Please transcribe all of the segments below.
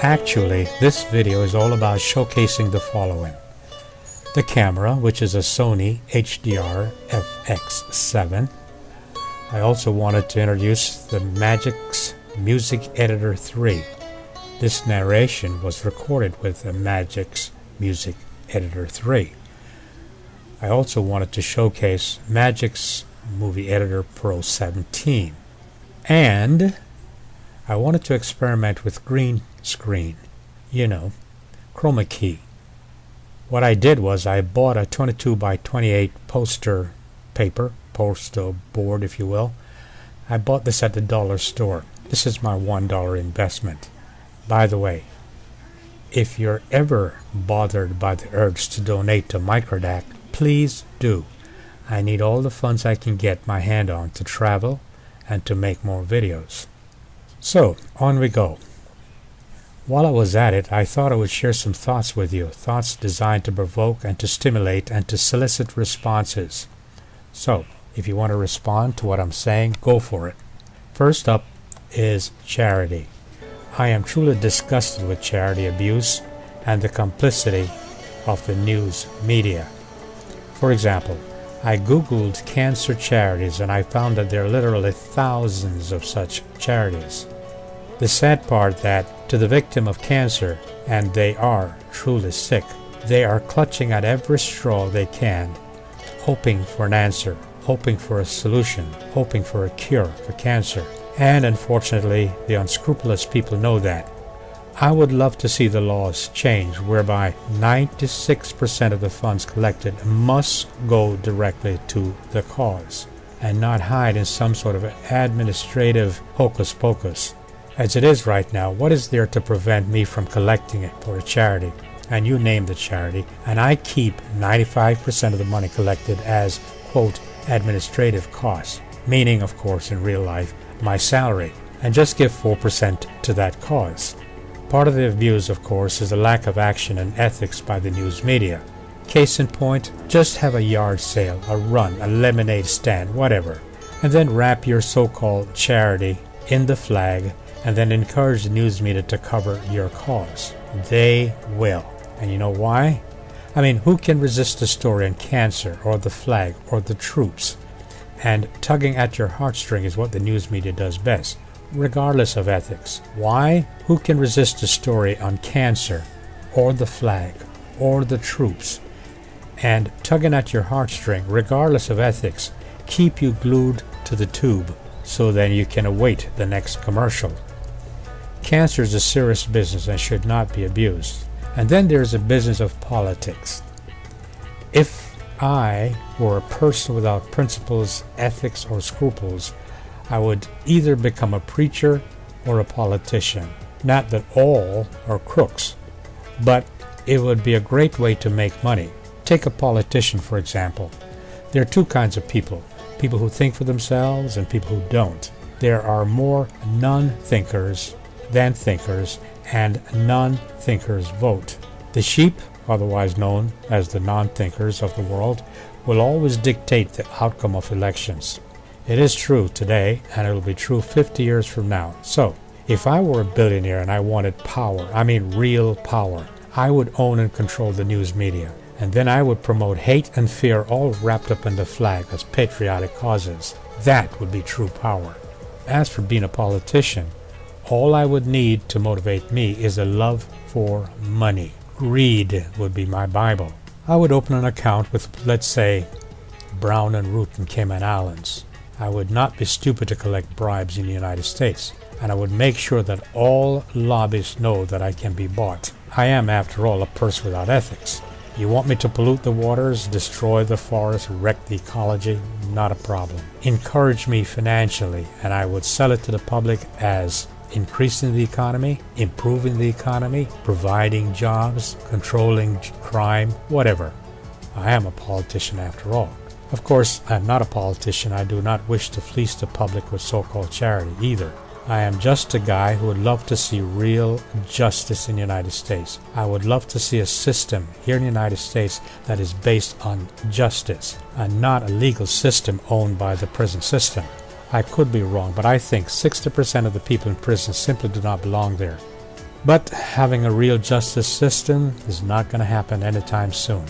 Actually, this video is all about showcasing the following. The camera, which is a Sony HDR FX7. I also wanted to introduce the Magix Movie Edit 3. This narration was recorded with the Magix Movie Edit 3. I also wanted to showcase Magix Movie Edit Pro 17. And I wanted to experiment with green screen, chroma key. What I did was I bought a 22 by 28 poster board, if you will. I bought this at the dollar store. This is my $1 investment. By the way, if you're ever bothered by the urge to donate to Microdac, please do. I need all the funds I can get my hand on to travel and to make more videos. So, on we go. While I was at it, I thought I would share some thoughts with you, thoughts designed to provoke and to stimulate and to solicit responses. So, if you want to respond to what I'm saying, go for it. First up is charity. I am truly disgusted with charity abuse and the complicity of the news media. For example, I googled cancer charities and I found that there are literally thousands of such charities. The sad part that to the victim of cancer, and they are truly sick, they are clutching at every straw they can, hoping for an answer, hoping for a solution, hoping for a cure for cancer. And unfortunately, the unscrupulous people know that. I would love to see the laws change whereby 96% of the funds collected must go directly to the cause and not hide in some sort of administrative hocus pocus. As it is right now, what is there to prevent me from collecting it for a charity? And you name the charity, and I keep 95% of the money collected as, quote, administrative costs, meaning, of course, in real life, my salary, and just give 4% to that cause. Part of the abuse, of course, is the lack of action and ethics by the news media. Case in point, just have a yard sale, a run, a lemonade stand, whatever, and then wrap your so-called charity in the flag and then encourage the news media to cover your cause. They will. And you know why? I mean, who can resist the story on cancer or the flag or the troops? And tugging at your heartstring is what the news media does best, regardless of ethics. Why? Who can resist a story on cancer or the flag or the troops? And tugging at your heartstring, regardless of ethics, keep you glued to the tube so then you can await the next commercial. Cancer is a serious business and should not be abused. And then there's a business of politics. If I were a person without principles, ethics, or scruples, I would either become a preacher or a politician. Not that all are crooks, but it would be a great way to make money. Take a politician, for example. There are two kinds of people who think for themselves and people who don't. There are more non-thinkers than thinkers, and non-thinkers vote. The sheep, otherwise known as the non-thinkers of the world, will always dictate the outcome of elections. It is true today, and it will be true 50 years from now. So, if I were a billionaire and I wanted power, I mean real power, I would own and control the news media. And then I would promote hate and fear all wrapped up in the flag as patriotic causes. That would be true power. As for being a politician, all I would need to motivate me is a love for money. Greed would be my Bible. I would open an account with, let's say, Brown and Root and Cayman Islands. I would not be stupid to collect bribes in the United States. And I would make sure that all lobbyists know that I can be bought. I am, after all, a person without ethics. You want me to pollute the waters, destroy the forest, wreck the ecology? Not a problem. Encourage me financially, and I would sell it to the public as increasing the economy, improving the economy, providing jobs, controlling crime, whatever. I am a politician after all. Of course, I am not a politician. I do not wish to fleece the public with so-called charity either. I am just a guy who would love to see real justice in the United States. I would love to see a system here in the United States that is based on justice and not a legal system owned by the prison system. I could be wrong, but I think 60% of the people in prison simply do not belong there. But having a real justice system is not going to happen anytime soon,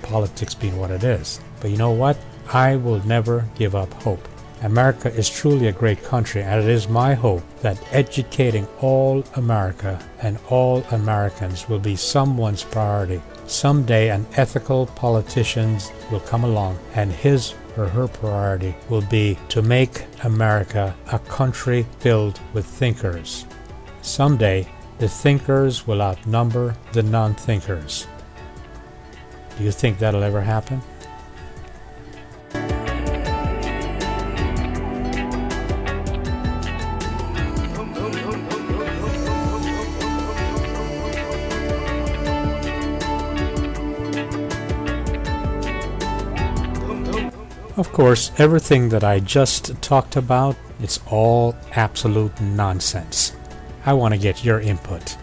politics being what it is. But you know what? I will never give up hope. America is truly a great country, and it is my hope that educating all America and all Americans will be someone's priority. Someday an ethical politician will come along and his or her priority will be to make America a country filled with thinkers. Someday the thinkers will outnumber the non-thinkers. Do you think that'll ever happen? Of course, everything that I just talked about, it's all absolute nonsense. I want to get your input.